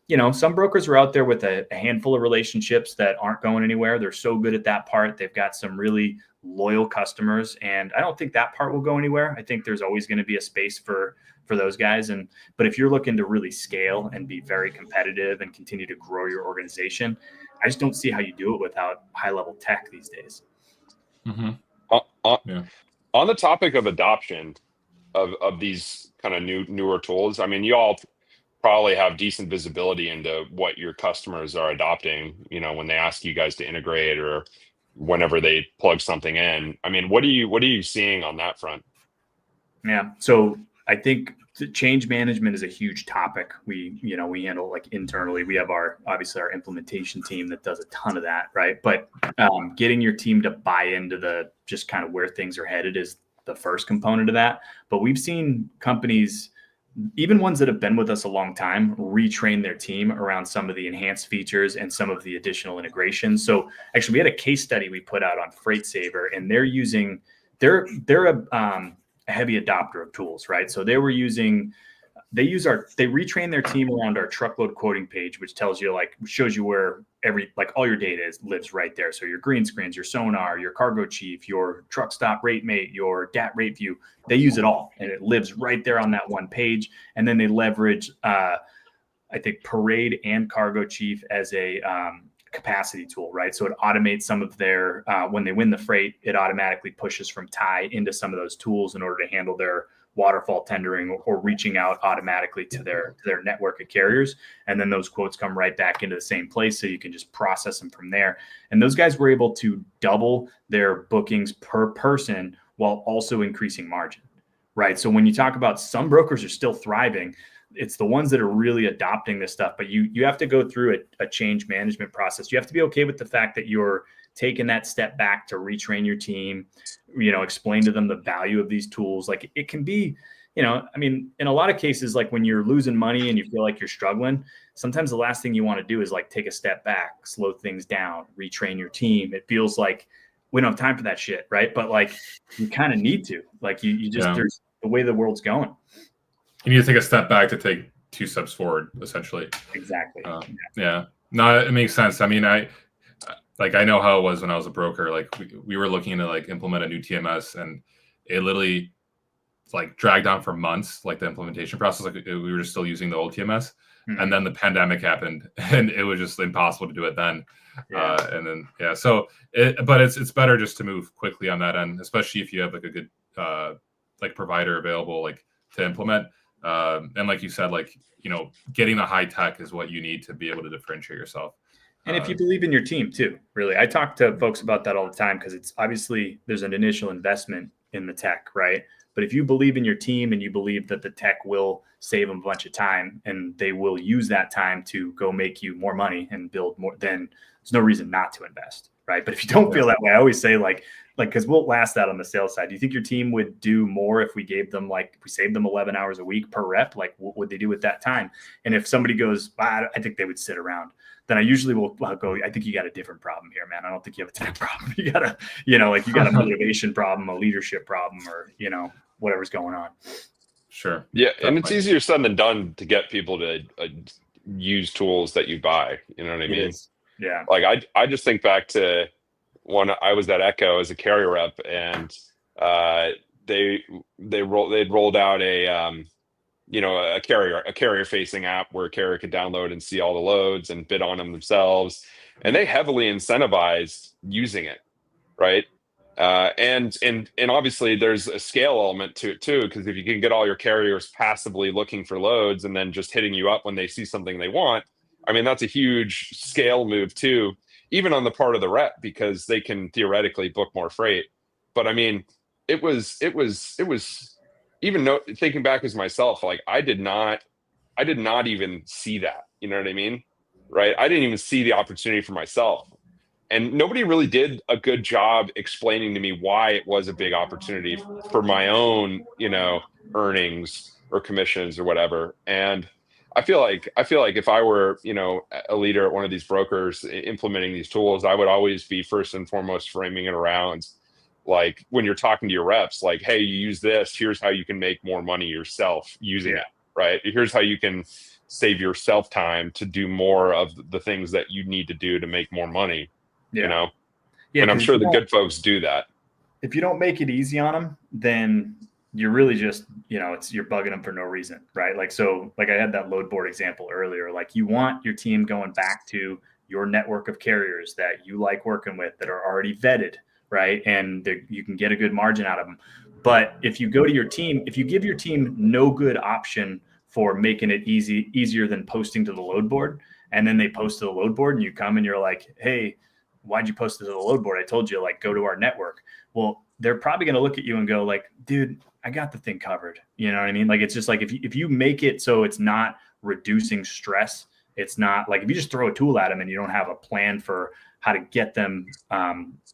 you know, some brokers are out there with a handful of relationships that aren't going anywhere. They're so good at that part. They've got some really loyal customers, and I don't think that part will go anywhere. I think there's always going to be a space for those guys. But if you're looking to really scale and be very competitive and continue to grow your organization, I just don't see how you do it without high-level tech these days.
Mm-hmm.
On the topic of adoption of these kind of newer tools, I mean, you all probably have decent visibility into what your customers are adopting, you know, when they ask you guys to integrate or whenever they plug something in. I mean, what are you seeing on that front?
Yeah. So I think change management is a huge topic. We handle like internally. We have obviously our implementation team that does a ton of that, right? But getting your team to buy into the just kind of where things are headed is the first component of that. But we've seen companies, even ones that have been with us a long time, retrain their team around some of the enhanced features and some of the additional integrations. So actually, we had a case study we put out on Freight Saver, and they're a heavy adopter of tools, right? So they were using they retrain their team around our truckload quoting page, which tells you shows you where all your data lives right there. So your green screens, your sonar, your cargo chief, your truck stop rate mate, your DAT rate view, they use it all. And it lives right there on that one page. And then they leverage, I think, Parade and Cargo Chief as a capacity tool, right? So it automates some of their, when they win the freight, it automatically pushes from tie into some of those tools in order to handle their waterfall tendering or reaching out automatically to their network of carriers. And then those quotes come right back into the same place. So you can just process them from there. And those guys were able to double their bookings per person while also increasing margin, right? So when you talk about some brokers are still thriving, it's the ones that are really adopting this stuff, but you have to go through a change management process. You have to be okay with the fact that you're taking that step back to retrain your team, explain to them the value of these tools. Like it can be, in a lot of cases, like when you're losing money and you feel like you're struggling, sometimes the last thing you want to do is like take a step back, slow things down, retrain your team. It feels like we don't have time for that shit, right? But like you kind of need to, like you just, there's the way the world's going.
You need to take a step back to take 2 steps forward, essentially.
Exactly.
Yeah. No, it makes sense. I mean, I know how it was when I was a broker. Like we were looking to like implement a new TMS, and it literally like dragged on for months, like the implementation process. Like we were just still using the old TMS. Mm-hmm. And then the pandemic happened and it was just impossible to do it then. So it's better just to move quickly on that end, especially if you have like a good provider available like to implement. And like you said, getting the high tech is what you need to be able to differentiate yourself.
And if you believe in your team too, really, I talk to folks about that all the time because it's obviously there's an initial investment in the tech, right? But if you believe in your team and you believe that the tech will save them a bunch of time and they will use that time to go make you more money and build more, then there's no reason not to invest, right? But if you don't feel that way, I always say because we'll ask that on the sales side. Do you think your team would do more if we gave them if we saved them 11 hours a week per rep? Like what would they do with that time? And if somebody goes, I think they would sit around. Then I usually will go, I think you got a different problem here, man. I don't think you have a tech problem. You got you got a motivation problem, a leadership problem, or, whatever's going on.
Sure.
Yeah. Definitely. And it's easier said than done to get people to use tools that you buy. You know what I mean?
Yeah.
Like I just think back to when I was at Echo as a carrier rep, and they'd rolled out a carrier facing app where a carrier could download and see all the loads and bid on them themselves. And they heavily incentivized using it. Right. And obviously there's a scale element to it too, because if you can get all your carriers passively looking for loads and then just hitting you up when they see something they want, I mean, that's a huge scale move too, even on the part of the rep, because they can theoretically book more freight. But I mean, it was even thinking back as myself, like I did not even see that, you know what I mean? Right. I didn't even see the opportunity for myself. And nobody really did a good job explaining to me why it was a big opportunity for my own, earnings or commissions or whatever. And I feel like if I were, a leader at one of these brokers implementing these tools, I would always be first and foremost framing it around, like when you're talking to your reps, like, hey, you use this, here's how you can make more money yourself using it, right? Here's how you can save yourself time to do more of the things that you need to do to make more money.
Yeah,
and I'm sure the good folks do that.
If you don't make it easy on them, then you're really just, you're bugging them for no reason, right? Like I had that load board example earlier. Like you want your team going back to your network of carriers that you like working with that are already vetted, right? And you can get a good margin out of them. But if you go to your team, if you give your team no good option for making it easier than posting to the load board, and then they post to the load board and you come and you're like, hey, why'd you post it to the load board? I told you, go to our network. Well, they're probably going to look at you and go like, dude, I got the thing covered. You know what I mean? Like, it's just like, if you make it so it's not reducing stress, it's not like if you just throw a tool at them and you don't have a plan for how to get them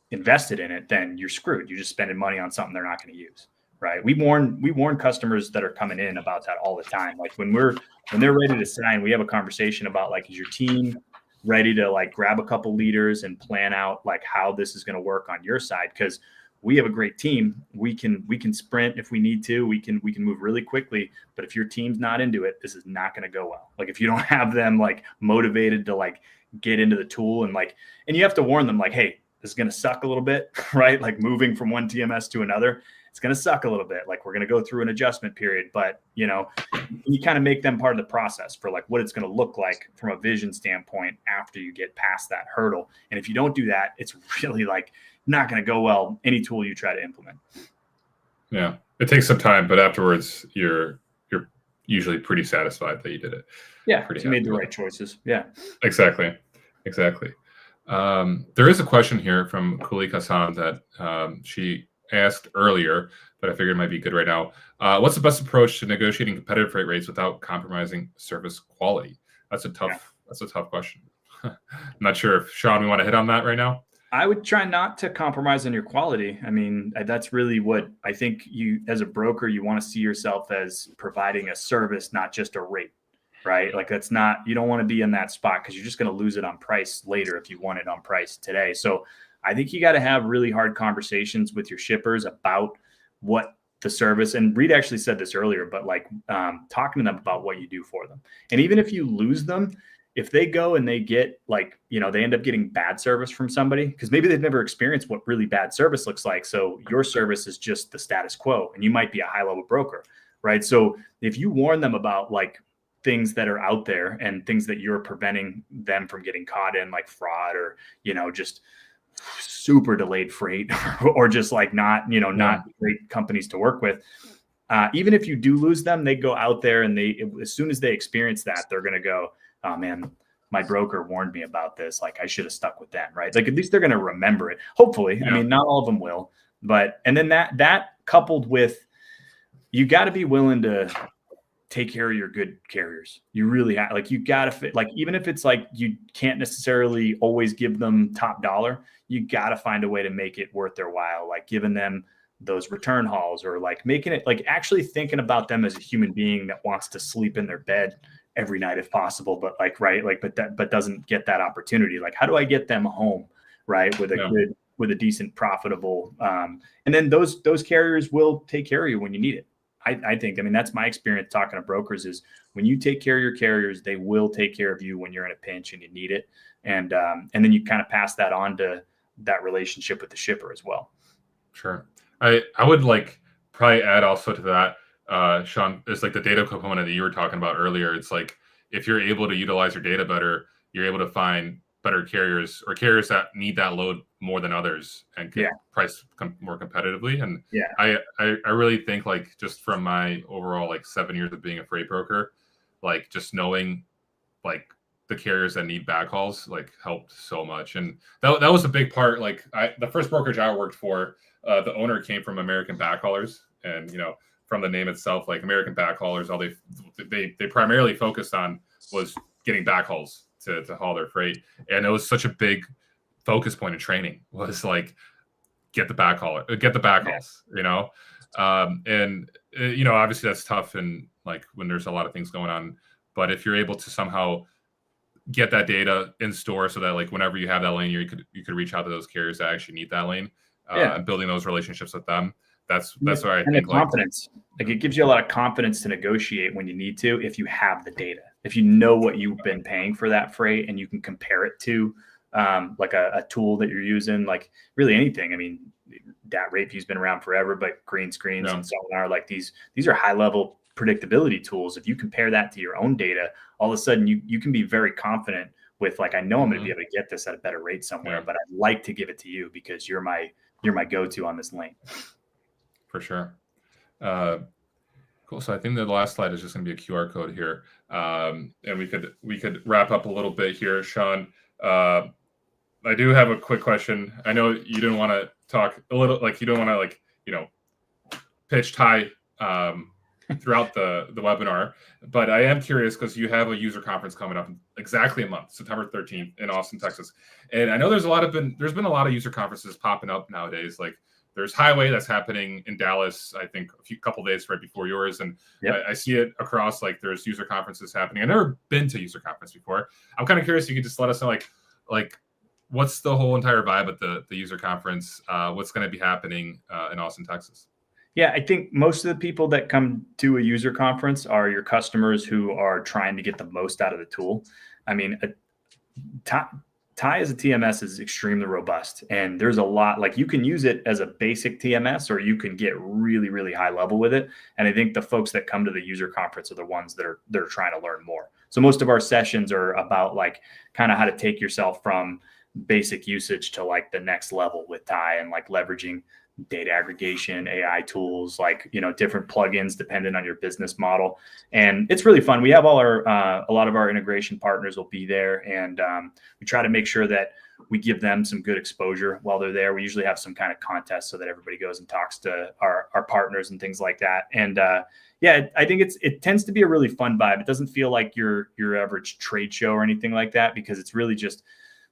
invested in it, then you're screwed. You're just spending money on something they're not going to use. Right. We warn customers that are coming in about that all the time. Like when they're ready to sign, we have a conversation about is your team ready to grab a couple leaders and plan out how this is going to work on your side? Because we have a great team. We can sprint if we need to. We can move really quickly. But if your team's not into it, this is not going to go well. Like if you don't have them like motivated to like get into the tool and you have to warn them like, hey, this is going to suck a little bit, right? Like moving from one TMS to another, it's going to suck a little bit. Like we're going to go through an adjustment period, but you kind of make them part of the process for like what it's going to look like from a vision standpoint after you get past that hurdle. And if you don't do that, it's really like not going to go well any tool you try to implement.
Yeah, it takes some time, but afterwards you're usually pretty satisfied that you did it.
Yeah, you made the right choices. Yeah,
exactly. There is a question here from Kulik Hassan that she asked earlier, but I figured it might be good right now. What's the best approach to negotiating competitive freight rates without compromising service quality? That's a tough question. I'm not sure if Sean, we want to hit on that right now.
I would try not to compromise on your quality. I mean, that's really what I think you, as a broker, you want to see yourself as providing a service, not just a rate, right? Like that's not, you don't want to be in that spot because you're just going to lose it on price later if you want it on price today. So I think you got to have really hard conversations with your shippers about what the service, and Reed actually said this earlier, but like talking to them about what you do for them. And even if you lose them, if they go and they get like, they end up getting bad service from somebody because maybe they've never experienced what really bad service looks like. So your service is just the status quo and you might be a high level broker, right? So if you warn them about like things that are out there and things that you're preventing them from getting caught in, like fraud or, just super delayed freight or just like not great companies to work with. Even if you do lose them, they go out there and as soon as they experience that, they're going to go, oh man, my broker warned me about this. Like I should have stuck with them, right? Like at least they're going to remember it. Hopefully. Yeah. I mean, not all of them will, and then that coupled with, you got to be willing to take care of your good carriers. You really have, like, you got to fit, like, even if it's like, you can't necessarily always give them top dollar, you got to find a way to make it worth their while. Like giving them those return hauls or like making it like actually thinking about them as a human being that wants to sleep in their bed every night if possible, but like, right. Like, but doesn't get that opportunity. Like, how do I get them home? Right. With a decent profitable, and then those carriers will take care of you when you need it. I think, I mean, that's my experience talking to brokers is when you take care of your carriers, they will take care of you when you're in a pinch and you need it. And then you kind of pass that on to that relationship with the shipper as well.
Sure. I would like probably add also to that, Sean, it's like the data component that you were talking about earlier. It's like, if you're able to utilize your data better, you're able to find better carriers or carriers that need that load more than others and can price more competitively. And I really think, like, just from my overall like 7 years of being a freight broker, like just knowing like the carriers that need backhauls like helped so much. And that was a big part. Like the first brokerage I worked for, the owner came from American Backhaulers, and from the name itself, like American Backhaulers, all they primarily focused on was getting backhauls to haul their freight. And it was such a big focus point of training was like, get the backhauls, and obviously that's tough. And like when there's a lot of things going on, but if you're able to somehow get that data in store so that like whenever you have that lane, you could reach out to those carriers that actually need that lane, and building those relationships with them. That's what I think.
The confidence, like it gives you a lot of confidence to negotiate when you need to, if you have the data, if you know what you've been paying for that freight and you can compare it to like a tool that you're using, like really anything. I mean, that rate view's been around forever, but green screens and Sonar, like these are high level predictability tools. If you compare that to your own data, all of a sudden you can be very confident with like, I know I'm going to be able to get this at a better rate somewhere, but I'd like to give it to you because you're my go-to on this lane.
For sure. Cool. So I think the last slide is just going to be a QR code here. And we could wrap up a little bit here, Sean. I do have a quick question. I know you didn't want to talk a little, like you don't want to like, pitch high throughout the webinar, but I am curious because you have a user conference coming up in exactly a month, September 13th in Austin, Texas. And I know there's been a lot of user conferences popping up nowadays. Like there's Highway that's happening in Dallas, I think a couple days right before yours. And I see it across, like there's user conferences happening. I've never been to user conference before. I'm kind of curious if you could just let us know like what's the whole entire vibe at the user conference? What's going to be happening in Austin, Texas?
Yeah, I think most of the people that come to a user conference are your customers who are trying to get the most out of the tool. I mean, TIE as a TMS is extremely robust, and there's a lot, like you can use it as a basic TMS or you can get really, really high level with it. And I think the folks that come to the user conference are the ones that are trying to learn more. So most of our sessions are about like kind of how to take yourself from basic usage to like the next level with TIE and like leveraging data aggregation, AI tools, like, you know, different plugins dependent on your business model. And it's really fun. We have all our, a lot of our integration partners will be there. And we try to make sure that we give them some good exposure while they're there. We usually have some kind of contest so that everybody goes and talks to our partners and things like that. And yeah, I think it tends to be a really fun vibe. It doesn't feel like your average trade show or anything like that, because it's really just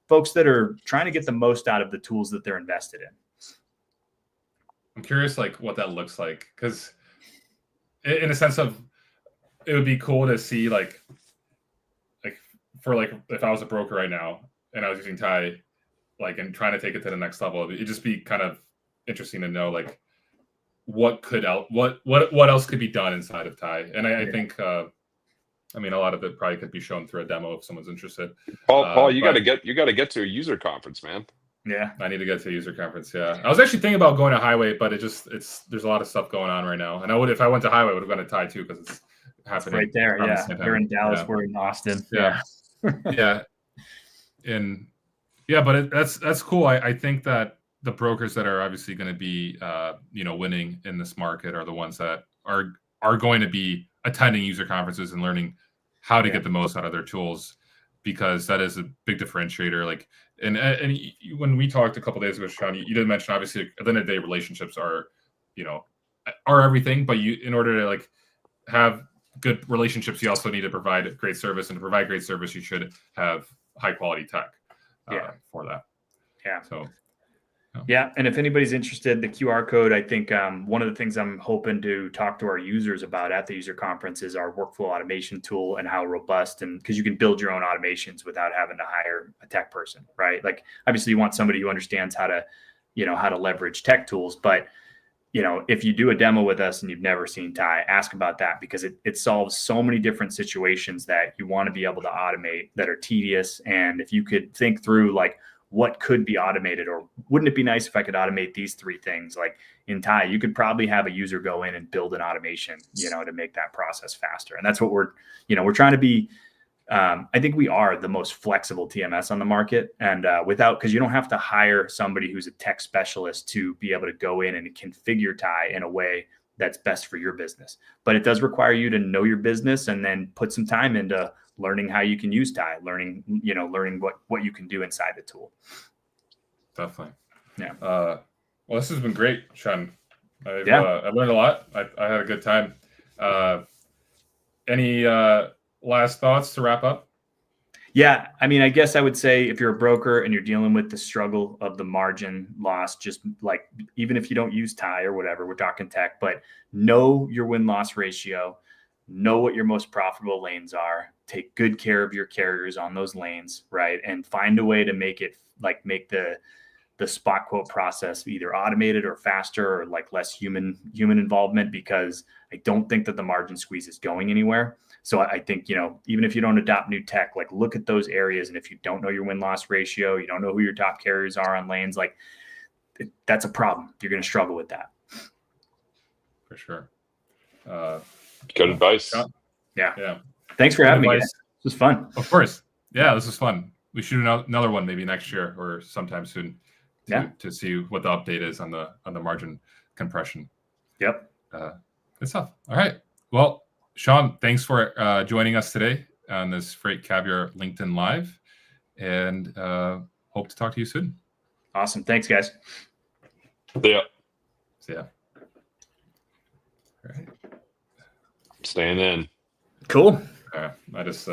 folks that are trying to get the most out of the tools that they're invested in.
I'm curious, like, what that looks like, because in a sense of, it would be cool to see, like for like if I was a broker right now and I was using TIE, like, and trying to take it to the next level, it'd just be kind of interesting to know, like, what else could be done inside of TIE. And I think, I mean, a lot of it probably could be shown through a demo if someone's interested.
Paul, you got to get to a user conference, man.
Yeah,
I need to get to a user conference. Yeah, I was actually thinking about going to Highway, but there's a lot of stuff going on right now. And if I went to Highway, I would have gone to TIE too, because it's happening
right there. Yeah, you're in Dallas,
yeah.
We're in Austin.
Yeah, yeah, and yeah, but that's cool. I think that the brokers that are obviously going to be winning in this market are the ones that are going to be attending user conferences and learning how to get the most out of their tools, because that is a big differentiator. Like, and when we talked a couple of days ago, Sean, you did mention, obviously at the end of the day, relationships are everything, but in order to like have good relationships, you also need to provide great service, and to provide great service, you should have high quality tech for that.
Yeah.
So.
Yeah, and if anybody's interested, the QR code, I think one of the things I'm hoping to talk to our users about at the user conference is our workflow automation tool and how robust, and because you can build your own automations without having to hire a tech person, right? Like, obviously you want somebody who understands how to leverage tech tools, but if you do a demo with us and you've never seen TIE, ask about that, because it solves so many different situations that you want to be able to automate that are tedious. And if you could think through like what could be automated, or wouldn't it be nice if I could automate these three things? Like in TIE, you could probably have a user go in and build an automation, to make that process faster. And that's what we're trying to be. I think we are the most flexible TMS on the market, and because you don't have to hire somebody who's a tech specialist to be able to go in and configure TIE in a way that's best for your business. But it does require you to know your business and then put some time into learning how you can use TIE, learning what you can do inside the tool.
Definitely.
Yeah.
Well, this has been great, Sean. I've learned a lot. I had a good time. Any last thoughts to wrap up?
Yeah, I mean, I guess I would say if you're a broker and you're dealing with the struggle of the margin loss, just like, even if you don't use TIE or whatever, we're talking tech, but know your win-loss ratio, know what your most profitable lanes are, take good care of your carriers on those lanes, right? And find a way to make the spot quote process either automated or faster, or like less human involvement, because I don't think that the margin squeeze is going anywhere. So I think, even if you don't adopt new tech, like look at those areas. And if you don't know your win-loss ratio, you don't know who your top carriers are on lanes, like that's a problem. You're going to struggle with that.
For sure.
Good advice.
Yeah. Thanks for having me, guys. This was fun.
Of course. Yeah, this was fun. We should do another one maybe next year or sometime soon to see what the update is on the margin compression.
Yep.
Good stuff. All right. Well, Sean, thanks for joining us today on this Freight Caviar LinkedIn Live, and hope to talk to you soon.
Awesome. Thanks, guys.
See ya.
All right.
Staying in.
Cool.
I just